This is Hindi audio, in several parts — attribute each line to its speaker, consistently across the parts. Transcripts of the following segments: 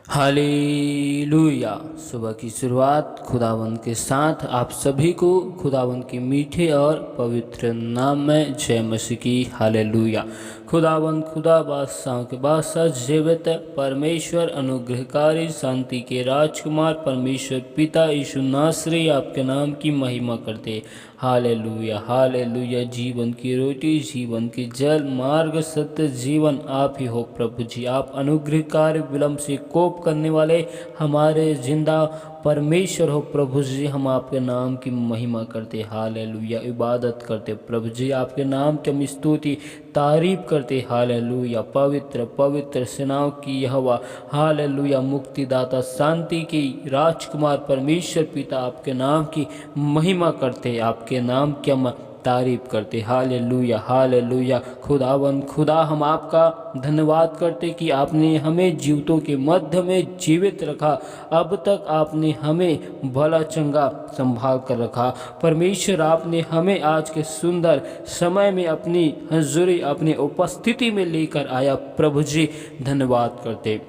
Speaker 1: हालेलुया। सुबह की शुरुआत खुदावंद के साथ आप सभी को खुदावंद के मीठे और पवित्र नाम में जय मसीह की। हालेलुया। खुदावंद खुदा बादशाह के बादशाह जीवित परमेश्वर अनुग्रहकारी शांति के राजकुमार परमेश्वर पिता यीशु नासरी आपके नाम की महिमा करते। Hallelujah hallelujah. जीवन की रोटी, जीवन की जल, मार्ग, सत्य, जीवन आप ही हो प्रभु जी। आप अनुग्रहकारी, विलंब से कोप करने वाले हमारे जिंदा परमेश्वर हो प्रभु जी। हम आपके नाम की महिमा करते, हालेलुया, इबादत करते प्रभु जी। आपके नाम की हम स्तुति तारीफ करते, हालेलुया। पवित्र पवित्र सेनाओं की यहोवा, हालेलुया, मुक्तिदाता, शांति की राजकुमार परमेश्वर पिता आपके नाम की महिमा करते, आपके नाम की हम तारीफ करते, हालेलुया हालेलुया। खुदावंद खुदा, हम आपका धन्यवाद करते कि आपने हमें जीवितों के मध्य में जीवित रखा। अब तक आपने हमें भला चंगा संभाल कर रखा परमेश्वर। आपने हमें आज के सुंदर समय में अपनी हजूरी, अपनी उपस्थिति में लेकर आया प्रभु जी। धन्यवाद करते,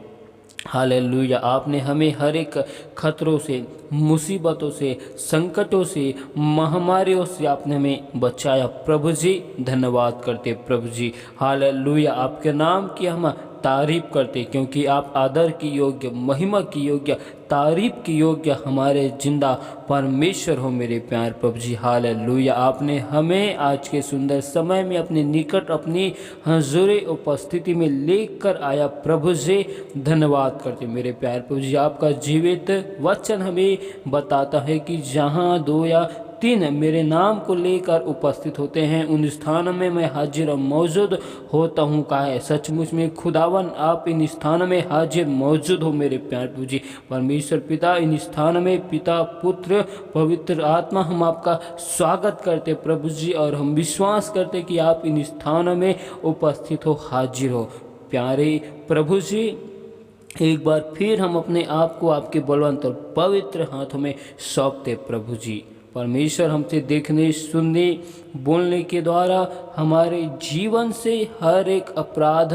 Speaker 1: हालेलुया। आपने हमें हर एक खतरों से, मुसीबतों से, संकटों से, महामारियों से आपने हमें बचाया प्रभु जी। धन्यवाद करते प्रभु जी, हालेलुया। आपके नाम की हम तारीफ करते क्योंकि आप आदर की योग्य, महिमा की योग्य, तारीफ की योग्य हमारे जिंदा परमेश्वर हो मेरे प्यार प्रभु जी। हालेलुया। आपने हमें आज के सुंदर समय में अपने निकट, अपनी हजूरी उपस्थिति में लेकर आया प्रभु जी। धन्यवाद करते मेरे प्यार प्रभु जी। आपका जीवित वचन हमें बताता है कि जहाँ दो या तीन मेरे नाम को लेकर उपस्थित होते हैं, उन स्थानों में मैं हाजिर और मौजूद होता हूँ। कहा है सचमुच में खुदावन आप इन स्थानों में हाजिर मौजूद हो मेरे प्यार प्रभु जी। परमेश्वर पिता, इन स्थानों में पिता, पुत्र, पवित्र आत्मा, हम आपका स्वागत करते प्रभु जी। और हम विश्वास करते कि आप इन स्थानों में उपस्थित हो, हाजिर हो प्यारे प्रभु जी। एक बार फिर हम अपने आप को आपके बलवंत और पवित्र हाथों में सौंपते प्रभु जी। परमेश्वर, हमसे देखने, सुनने, बोलने के द्वारा हमारे जीवन से हर एक अपराध,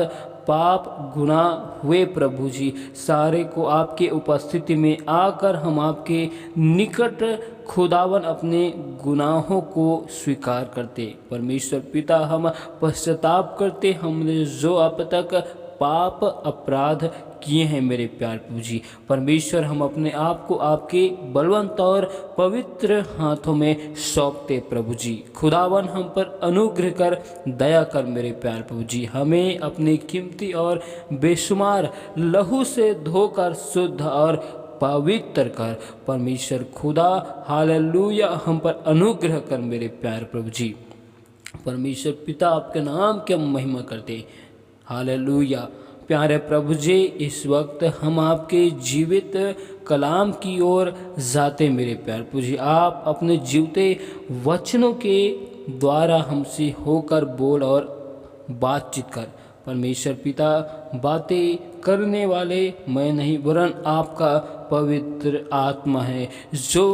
Speaker 1: पाप, गुनाह हुए प्रभु जी, सारे को आपके उपस्थिति में आकर हम आपके निकट खुदावन अपने गुनाहों को स्वीकार करते। परमेश्वर पिता, हम पश्चाताप करते हमने जो अब तक पाप अपराध किए हैं मेरे प्यार प्रभु जी। परमेश्वर, हम अपने आप को आपके बलवंत और पवित्र हाथों में सौंपते प्रभु जी। खुदावन, हम पर अनुग्रह कर, दया कर मेरे प्यार प्रभु जी। हमें अपने कीमती और बेशुमार लहू से धोकर शुद्ध और पवित्र कर परमेश्वर खुदा। हालेलुया। हम पर अनुग्रह कर मेरे प्यार प्रभु जी। परमेश्वर पिता, आपके नाम की हम महिमा करते, हालेलुया। प्यारे प्रभु जी, इस वक्त हम आपके जीवित कलाम की ओर जाते मेरे प्यार प्रभु जी। आप अपने जीवते वचनों के द्वारा हमसे होकर बोल और बातचीत कर परमेश्वर पिता। बातें करने वाले मैं नहीं, वरन आपका पवित्र आत्मा है जो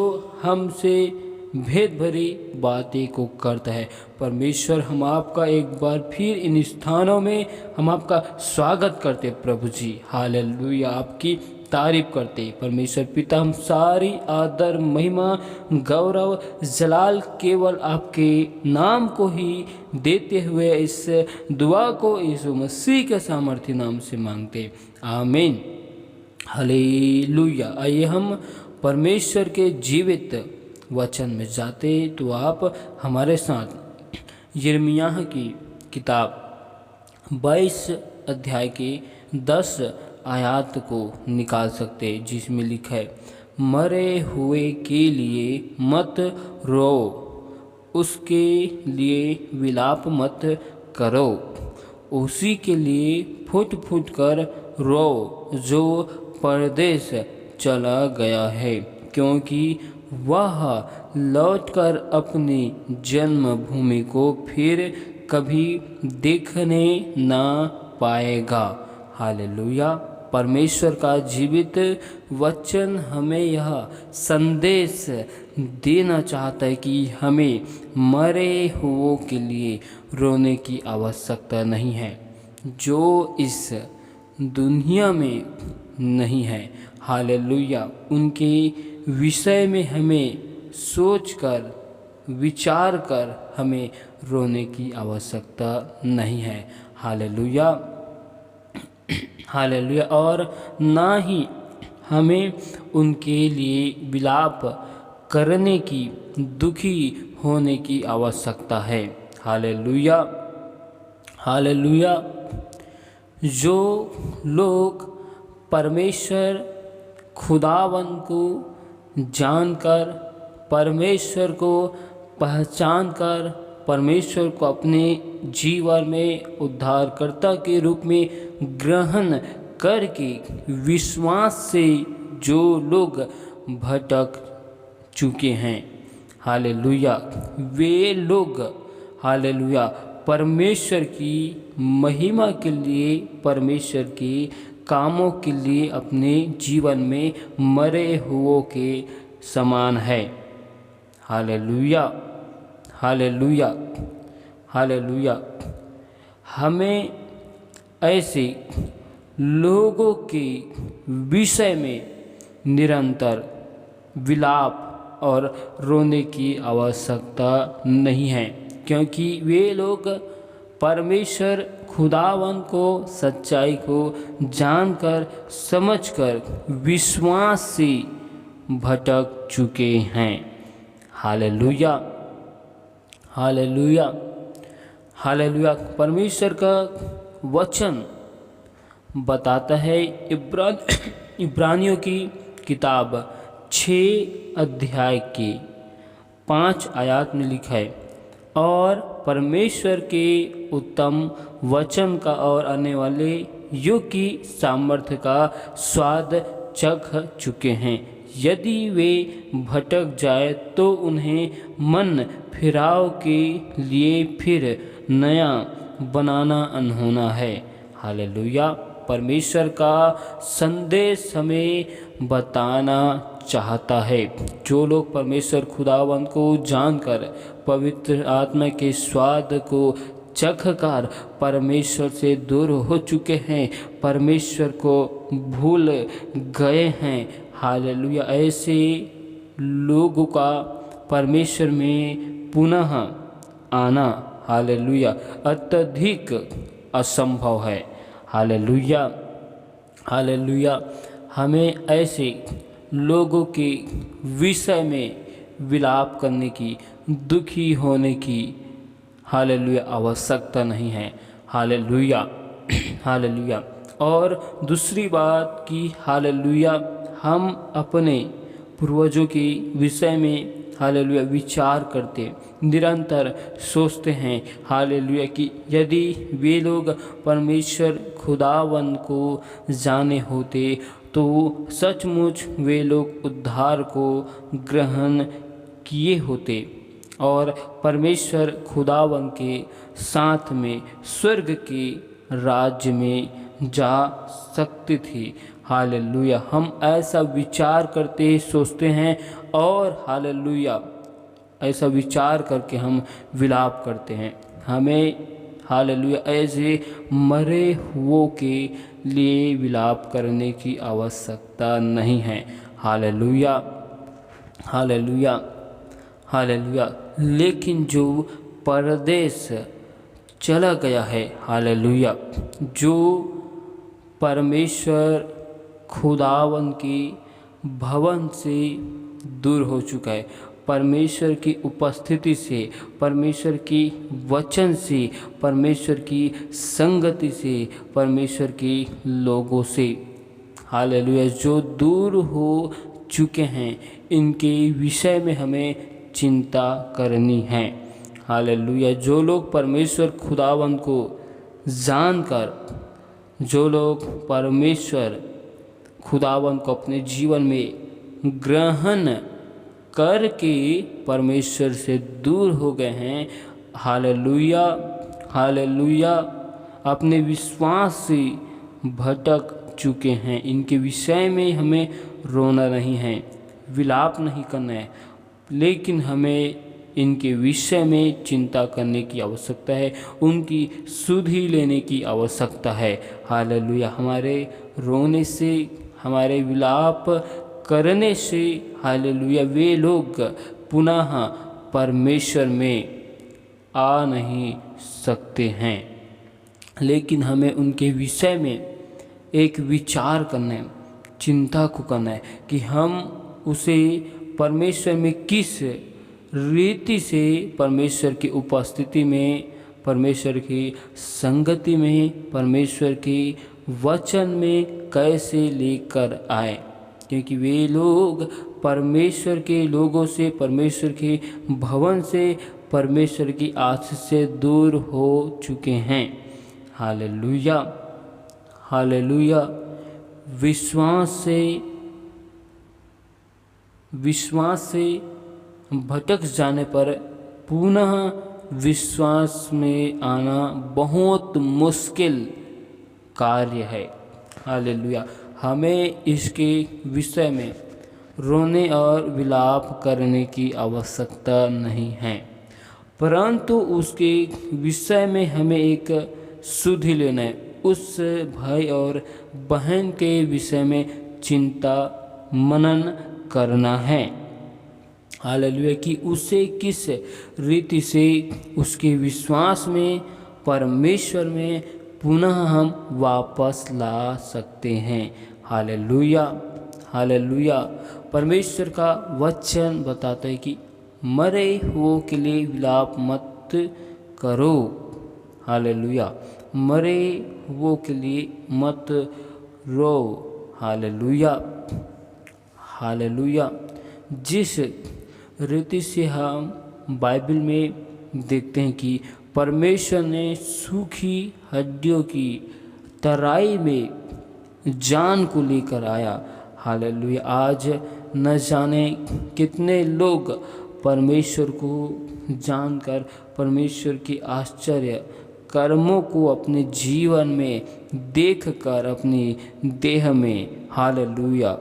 Speaker 1: हमसे भेद भरी बातें को करता है। परमेश्वर, हम आपका एक बार फिर इन स्थानों में हम आपका स्वागत करते प्रभु जी। हालेलुया। आपकी तारीफ करते परमेश्वर पिता। हम सारी आदर, महिमा, गौरव, जलाल केवल आपके नाम को ही देते हुए इस दुआ को यीशु मसीह के सामर्थ्य नाम से मांगते, आमीन। हालेलुया। आइए हम परमेश्वर के जीवित वचन में जाते तो आप हमारे साथ यिर्मयाह की किताब 22 अध्याय के 10 आयत को निकाल सकते, जिसमें लिखा है, मरे हुए के लिए मत रो, उसके लिए विलाप मत करो, उसी के लिए फुट फुट कर रो जो परदेश चला गया है, क्योंकि वह लौटकर अपनी जन्मभूमि को फिर कभी देखने ना पाएगा। हालेलुया। परमेश्वर का जीवित वचन हमें यह संदेश देना चाहता है कि हमें मरे हुओं के लिए रोने की आवश्यकता नहीं है। जो इस दुनिया में नहीं है। हालेलुया। उनके विषय में हमें सोचकर विचार कर हमें रोने की आवश्यकता नहीं है। Hallelujah, hallelujah. और ना ही हमें उनके लिए विलाप करने की, दुखी होने की आवश्यकता है। Hallelujah, hallelujah. जो लोग परमेश्वर खुदावन को जानकर, परमेश्वर को पहचानकर, परमेश्वर को अपने जीवन में उद्धारकर्ता के रूप में ग्रहण करके विश्वास से जो लोग भटक चुके हैं, हालेलुया, वे लोग, हालेलुया, परमेश्वर की महिमा के लिए, परमेश्वर के कामों के लिए अपने जीवन में मरे हुओं के समान है। Hallelujah, hallelujah, hallelujah. हमें ऐसे लोगों के विषय में निरंतर विलाप और रोने की आवश्यकता नहीं है, क्योंकि वे लोग परमेश्वर खुदावन को, सच्चाई को जानकर, समझकर, विश्वास से भटक चुके हैं। Hallelujah, hallelujah, hallelujah. परमेश्वर का वचन बताता है, इब्रानियों की किताब 6 अध्याय के 5 आयत में लिखा है, और परमेश्वर के उत्तम वचन का और आने वाले युग की सामर्थ्य का स्वाद चख चुके हैं। यदि वे भटक जाए तो उन्हें मन फिराव के लिए फिर नया बनाना अनहोना है। हालेलुया। परमेश्वर का संदेश हमें बताना चाहता है। जो लोग परमेश्वर खुदावन को जानकर, पवित्र आत्मा के स्वाद को चखकर परमेश्वर से दूर हो चुके हैं, परमेश्वर को भूल गए हैं, हालेलुया, ऐसे लोगों का परमेश्वर में पुनः आना, हालेलुया, अत्यधिक असंभव है। Hallelujah, hallelujah. हमें ऐसे लोगों के विषय में विलाप करने की, दुखी होने की, हालेलुया, आवश्यकता नहीं है। Hallelujah, hallelujah. और दूसरी बात कि हालेलुया, हम अपने पूर्वजों के विषय में, हालेलुया, विचार करते, निरंतर सोचते हैं, हालेलुया, कि यदि वे लोग परमेश्वर खुदावन को जाने होते तो सचमुच वे लोग उद्धार को ग्रहण किए होते और परमेश्वर खुदावन के साथ में स्वर्ग के राज्य में जा सकते थे। हालेलुया। हम ऐसा विचार करते, सोचते हैं, और हालेलुया, ऐसा विचार करके हम विलाप करते हैं। हमें, हालेलुया, ऐसे मरे हुओं के लिए विलाप करने की आवश्यकता नहीं है। Hallelujah, hallelujah, hallelujah. लेकिन जो परदेश चला गया है, हालेलुया, जो परमेश्वर खुदावन के भवन से दूर हो चुका है, परमेश्वर की उपस्थिति से, परमेश्वर की वचन से, परमेश्वर की संगति से, परमेश्वर के लोगों से, हालेलुया, जो दूर हो चुके हैं, इनके विषय में हमें चिंता करनी है। हालेलुया। जो लोग परमेश्वर खुदावन को जानकर, जो लोग परमेश्वर खुदावन को अपने जीवन में ग्रहण करके परमेश्वर से दूर हो गए हैं, हालेलुया, हालेलुया, अपने विश्वास से भटक चुके हैं, इनके विषय में हमें रोना नहीं है, विलाप नहीं करना है, लेकिन हमें इनके विषय में चिंता करने की आवश्यकता है, उनकी सुधि लेने की आवश्यकता है। हालेलुया। हमारे रोने से, हमारे विलाप करने से हालेलुया वे लोग पुनः परमेश्वर में आ नहीं सकते हैं। लेकिन हमें उनके विषय में एक विचार करना है, चिंता को करना है कि हम उसे परमेश्वर में किस रीति से परमेश्वर की उपस्थिति में, परमेश्वर की संगति में, परमेश्वर के वचन में कैसे लेकर आए। क्योंकि वे लोग परमेश्वर के लोगों से, परमेश्वर के भवन से, परमेश्वर की आशीष से दूर हो चुके हैं। Hallelujah, hallelujah. विश्वास से भटक जाने पर पुनः विश्वास में आना बहुत मुश्किल कार्य है। हालेलुया। हमें इसके विषय में रोने और विलाप करने की आवश्यकता नहीं है, परंतु उसके विषय में हमें एक सुधि लेना है। उस भाई और बहन के विषय में चिंता मनन करना है। हालेलुया कि उसे किस रीति से उसके विश्वास में, परमेश्वर में पुनः हम वापस ला सकते हैं। Hallelujah, hallelujah. परमेश्वर का वचन बताता है कि मरे हुओं के लिए विलाप मत करो। हालेलुया, मरे हुओं के लिए मत रो। Hallelujah, hallelujah. जिस रीति से हम बाइबल में देखते हैं कि परमेश्वर ने सूखी हड्डियों की तराई में जान को लेकर आया। हालेलुया। आज न जाने कितने लोग परमेश्वर को जानकर परमेश्वर के आश्चर्य कर्मों को अपने जीवन में देखकर अपनी देह में, हालेलुया,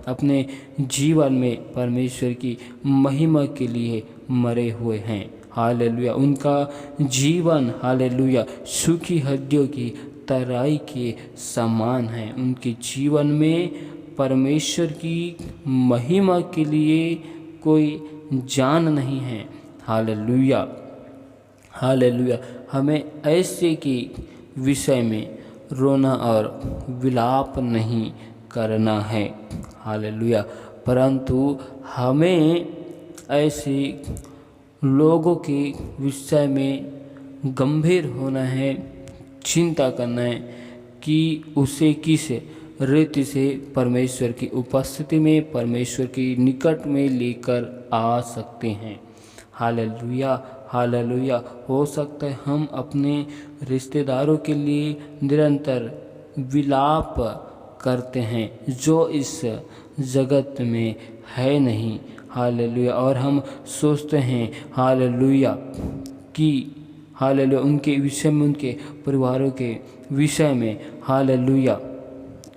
Speaker 1: अपने जीवन में परमेश्वर की महिमा के लिए मरे हुए हैं। हालेलुया। उनका जीवन, हालेलुया, सूखी हड्डियों की तराई के समान है। उनके जीवन में परमेश्वर की महिमा के लिए कोई जान नहीं है। Hallelujah, hallelujah. हमें ऐसे के विषय में रोना और विलाप नहीं करना है। हालेलुया। परंतु हमें ऐसे लोगों के विषय में गंभीर होना है, चिंता करना है कि उसे किस रीति से परमेश्वर की उपस्थिति में, परमेश्वर के निकट में लेकर आ सकते हैं। Hallelujah, hallelujah. हो सकता है हम अपने रिश्तेदारों के लिए निरंतर विलाप करते हैं जो इस जगत में है नहीं। हालेलुया। और हम सोचते हैं, हालेलुया, कि हालेलुया उनके विषय में, उनके परिवारों के विषय में, हालेलुया,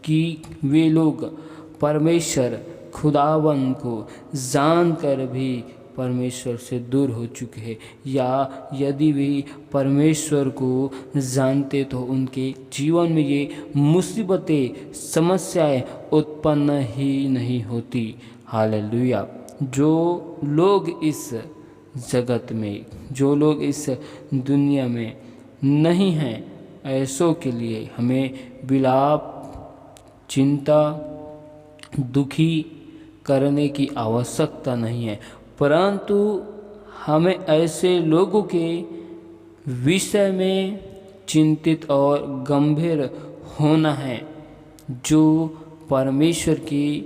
Speaker 1: कि वे लोग परमेश्वर खुदावन को जानकर भी परमेश्वर से दूर हो चुके हैं, या यदि वे परमेश्वर को जानते तो उनके जीवन में ये मुसीबतें, समस्याएं उत्पन्न ही नहीं होती। हालेलुया। जो लोग इस जगत में, जो लोग इस दुनिया में नहीं हैं, ऐसों के लिए हमें विलाप, चिंता, दुखी करने की आवश्यकता नहीं है, परंतु हमें ऐसे लोगों के विषय में चिंतित और गंभीर होना है जो परमेश्वर के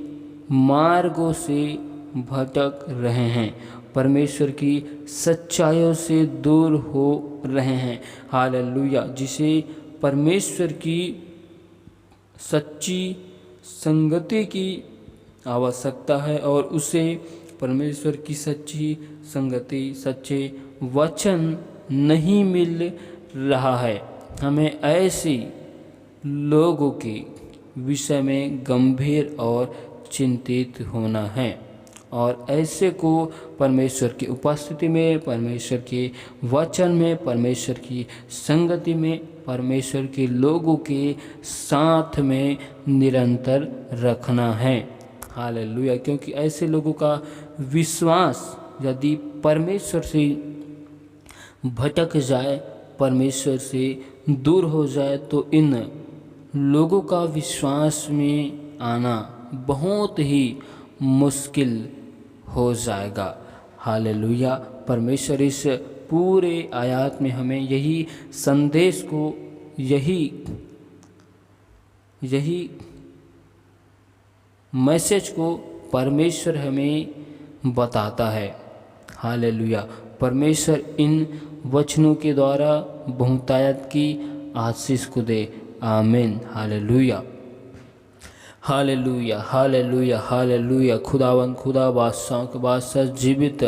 Speaker 1: मार्गों से भटक रहे हैं, परमेश्वर की सच्चाइयों से दूर हो रहे हैं। हालेलुया। जिसे परमेश्वर की सच्ची संगति की आवश्यकता है और उसे परमेश्वर की सच्ची संगति, सच्चे वचन नहीं मिल रहा है। हमें ऐसे लोगों के विषय में गंभीर और चिंतित होना है। और ऐसे को परमेश्वर की उपस्थिति में, परमेश्वर के वचन में, परमेश्वर की संगति में, परमेश्वर के लोगों के साथ में निरंतर रखना है। हालेलुया। क्योंकि ऐसे लोगों का विश्वास यदि परमेश्वर से भटक जाए, परमेश्वर से दूर हो जाए, तो इन लोगों का विश्वास में आना बहुत ही मुश्किल हो जाएगा। हालेलुया। परमेश्वर इस पूरे आयत में हमें यही संदेश को, यही मैसेज को परमेश्वर हमें बताता है। हालेलुया। परमेश्वर इन वचनों के द्वारा बहुतायत की आशीष को दे। आमीन। हालेलुया। हालेलुया। हालेलुया। हालेलुया। खुदावन, खुदा बादशाह के बादशाह, जीवित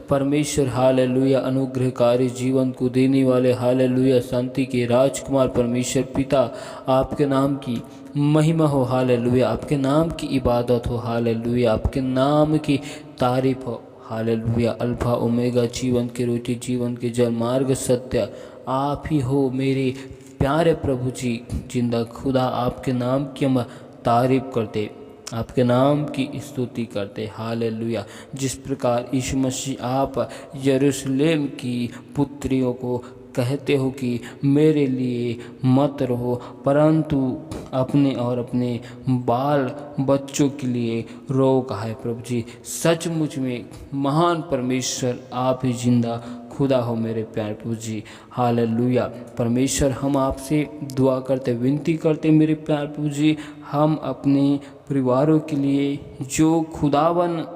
Speaker 1: परमेश्वर, हालेलुया, अनुग्रहकारी, जीवन को देने वाले, हालेलुया, शांति के राजकुमार परमेश्वर पिता, आपके नाम की महिमा हो। हालेलुया। आपके नाम की इबादत हो। हालेलुया। आपके नाम की तारीफ हो। हालेलुया। अल्फा ओमेगा, जीवन की रोटी, जीवन के जल, मार्ग, सत्य आप ही हो मेरे प्यारे प्रभु जी। जिंदा खुदा, आपके नाम की हम तारीफ करते, आपके नाम की स्तुति करते। हालेलुया। जिस प्रकार यीशु मसीह आप यरूशलेम की पुत्रियों को कहते हो कि मेरे लिए मत रहो, परंतु अपने और अपने बाल बच्चों के लिए रो कहा है। प्रभु जी, सचमुच में महान परमेश्वर आप ही जिंदा खुदा हो मेरे प्यारे प्रभु जी। हालेलुया। परमेश्वर, हम आपसे दुआ करते, विनती करते मेरे प्यारे प्रभु जी, हम अपने परिवारों के लिए जो खुदावन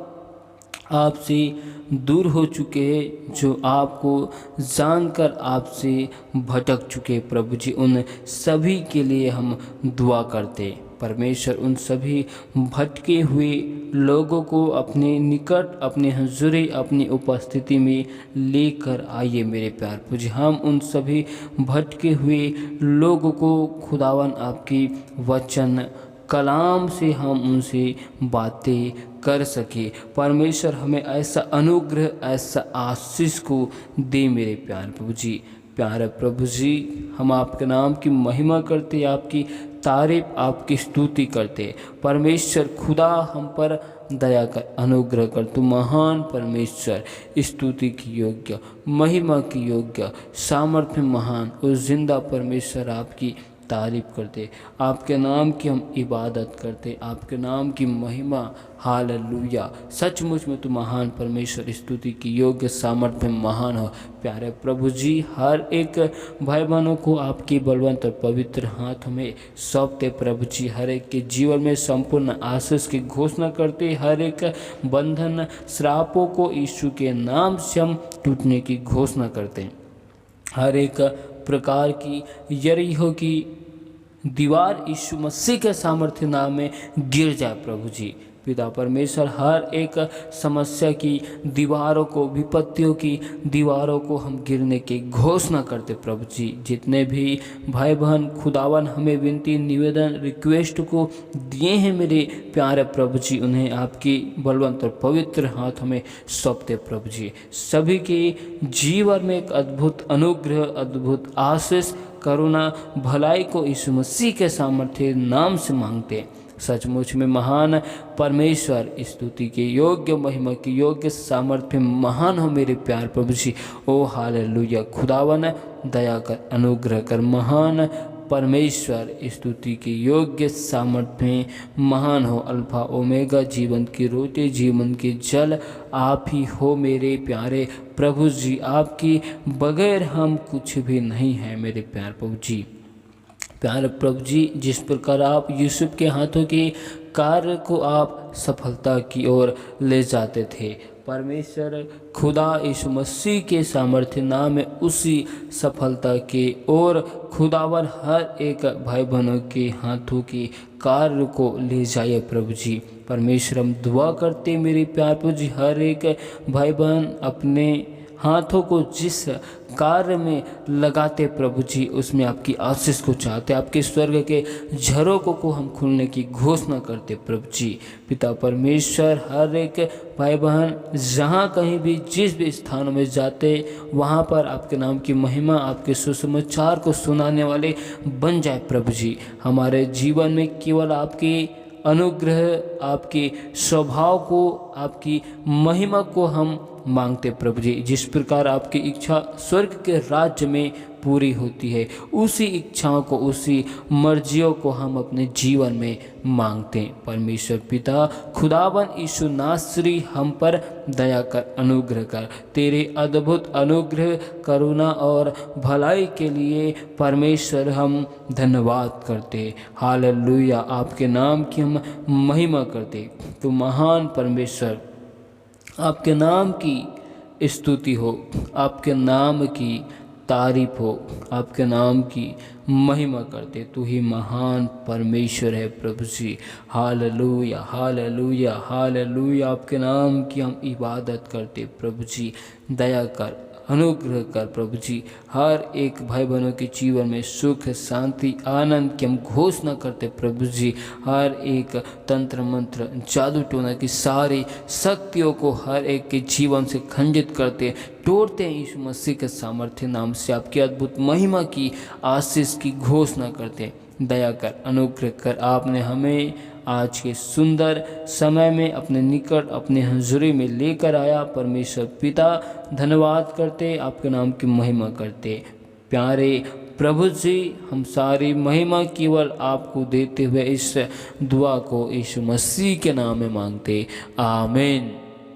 Speaker 1: आपसे दूर हो चुके हैं, जो आपको जानकर आपसे भटक चुके प्रभु जी, उन सभी के लिए हम दुआ करते। परमेश्वर, उन सभी भटके हुए लोगों को अपने निकट, अपने हुजूरी, अपनी उपस्थिति में लेकर आइए मेरे प्यार प्रभु जी। हम उन सभी भटके हुए लोगों को खुदावन आपकी वचन कलाम से हम उनसे बातें कर सके। परमेश्वर, हमें ऐसा अनुग्रह, ऐसा आशीष को दे मेरे प्यारे प्रभु जी। प्यारे प्रभु जी, हम आपके नाम की महिमा करते, आपकी तारीफ, आपकी स्तुति करते। परमेश्वर खुदा, हम पर दया कर, अनुग्रह कर। तू महान परमेश्वर, स्तुति की योग्य, महिमा की योग्य, सामर्थ्य महान और जिंदा परमेश्वर, आपकी तारीफ करते, आपके नाम की हम इबादत करते, आपके नाम की महिमा। हालेलुया। सचमुच में तू महान परमेश्वर, स्तुति की योग्य, सामर्थ्य महान हो। प्यारे प्रभु जी, हर एक भाई बहनों को आपकी बलवंत और पवित्र हाथ में सौंपते प्रभु जी। हर एक के जीवन में संपूर्ण आशीष की घोषणा करते, हर एक बंधन, श्रापों को यीशु के नाम से हम टूटने की घोषणा करते। हर एक प्रकार की यरीहो की दीवार यीशु मसीह के सामर्थ्य नाम में गिर जाए प्रभु जी। पिता परमेश्वर, हर एक समस्या की दीवारों को, विपत्तियों की दीवारों को हम गिरने की घोषणा करते प्रभु जी। जितने भी भाई बहन खुदावन हमें विनती, निवेदन, रिक्वेस्ट को दिए हैं मेरे प्यारे प्रभु जी, उन्हें आपकी बलवंत और पवित्र हाथ हमें सौंपते प्रभु जी। सभी के जीवन में एक अद्भुत अनुग्रह, अद्भुत आशीष, करुणा, भलाई को यीशु मसीह के सामर्थ्य नाम से मांगते। सचमुच में महान परमेश्वर, स्तुति के योग्य, महिमा के योग्य, सामर्थ्य महान हो मेरे प्यार प्रभु जी। ओ हालेलुया। खुदावन दया कर, अनुग्रह कर। महान परमेश्वर, स्तुति के योग्य, सामर्थ्य महान हो। अल्फा ओमेगा, जीवन की रोटी, जीवन के जल आप ही हो मेरे प्यारे प्रभु जी। आपकी बगैर हम कुछ भी नहीं है मेरे प्यार प्रभु जी। प्यारे प्रभु जी, जिस प्रकार आप यूसुफ के हाथों के कार्य को आप सफलता की ओर ले जाते थे, परमेश्वर खुदा यीशु मसीह के सामर्थ्य नाम में उसी सफलता के ओर खुदावर हर एक भाई बहनों के हाथों के कार्य को ले जाइए प्रभु जी। परमेश्वर, हम दुआ करते मेरे प्यार प्रभु जी, हर एक भाई बहन अपने हाथों को जिस कार्य में लगाते प्रभु जी, उसमें आपकी आशीष को चाहते, आपके स्वर्ग के झरोकों को हम खुलने की घोषणा करते प्रभु जी। पिता परमेश्वर, हर एक भाई बहन जहाँ कहीं भी जिस भी स्थानों में जाते वहाँ पर आपके नाम की महिमा, आपके सुसमाचार को सुनाने वाले बन जाए प्रभु जी। हमारे जीवन में केवल आपकी अनुग्रह, आपके स्वभाव को, आपकी महिमा को हम मांगते प्रभु जी। जिस प्रकार आपकी इच्छा स्वर्ग के राज्य में पूरी होती है, उसी इच्छाओं को, उसी मर्जियों को हम अपने जीवन में मांगते हैं। परमेश्वर पिता खुदावन यीशु नासरी, हम पर दया कर, अनुग्रह कर। तेरे अद्भुत अनुग्रह, करुणा और भलाई के लिए परमेश्वर हम धन्यवाद करते। हालेलुया, आपके नाम की हम महिमा करते। तो महान परमेश्वर, आपके नाम की स्तुति हो, आपके नाम की तारीफ हो, आपके नाम की महिमा करते। तू ही महान परमेश्वर है प्रभु जी। Hallelujah, hallelujah, hallelujah. आपके नाम की हम इबादत करते प्रभु जी। दया कर, अनुग्रह कर प्रभु जी। हर एक भाई बहनों के जीवन में सुख, शांति, आनंद की हम घोषणा करते प्रभु जी। हर एक तंत्र मंत्र, जादू टोना की सारी शक्तियों को हर एक के जीवन से खंडित करते, तोड़ते हैं यीशु मसीह के सामर्थ्य नाम से। आपकी अद्भुत महिमा की, आशीष की घोषणा करते। दया कर, अनुग्रह कर। आपने हमें आज के सुंदर समय में अपने निकट, अपने हज़ूरी में लेकर आया। परमेश्वर पिता धन्यवाद करते, आपके नाम की महिमा करते। प्यारे प्रभु जी, हम सारी महिमा केवल आपको देते हुए इस दुआ को यीशु मसीह के नाम में मांगते। आमीन।